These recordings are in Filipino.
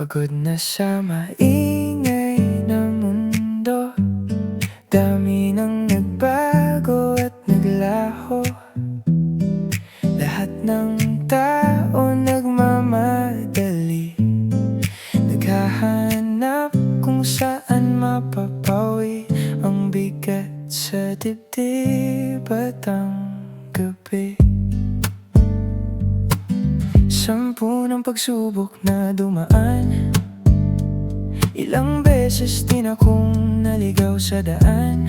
Pagod na sa maingay na mundo, dami nang nagbago at naglaho. Lahat ng tao nagmamadali, naghahanap kung saan mapapawi ang bigat sa dibdib at ang gabi. 10 ng pagsubok na dumaan, ilang beses din akong naligaw sa daan.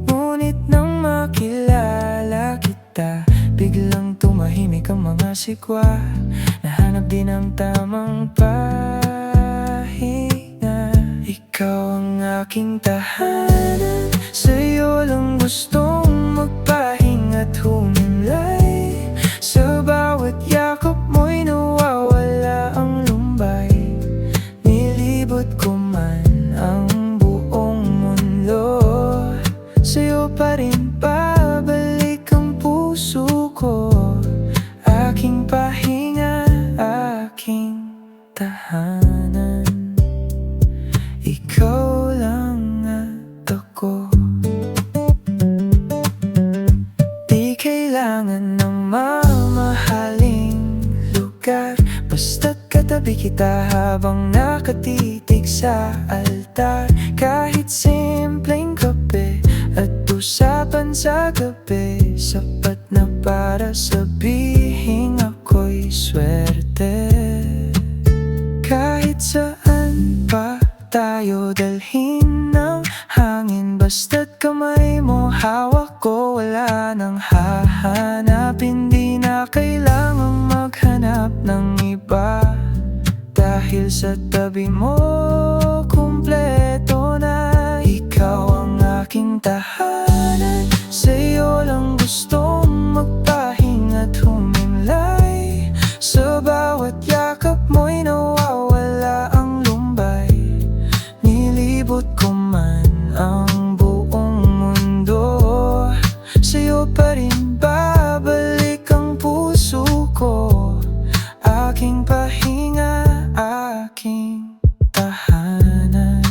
Ngunit nang makilala kita, biglang tumahimik ang mga sikwa. Nahanap din ang tamang pahinga. Ikaw ang aking tahanan, sa'yo lang gustong magpahinga't humimlay. Sa bawat yakap mo'y nawawala ang lumbay. Nilibot ko man ang buong mundo, sa'yo pa rin babalik ang puso ko. Aking pahinga, aking tahanan, ikaw lang at ako. Di kailangan ng mamahaling lugar, basta't katabi kita habang nakatitig sa altar. Kahit simpleng kape at usapan sa gabi, sapat na para sabihing ako'y swerte. Kahit saan pa tayo dalhin ng hangin, basta't kamay mo hawak ko, wala nang hahanapin. Di na kailangang maghanap ng iba, dahil sa tabi mo kumpleto na. Ikaw ang aking tahanan, sa'yo lang gustong magpahinga't humimlay. Sa bawat yakap mo'y nawawala ang lumbay. Nilibot ko man ang buong mundo, sa'yo pa rin babalik ang puso ko. Aking pahinga, aking tahanan,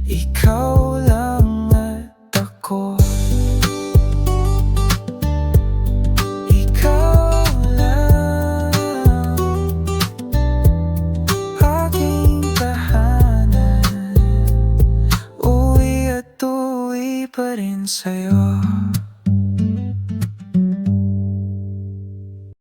ikaw lang at ako. Ikaw lang, aking tahanan. Uwi at uwi pa rin sa'yo.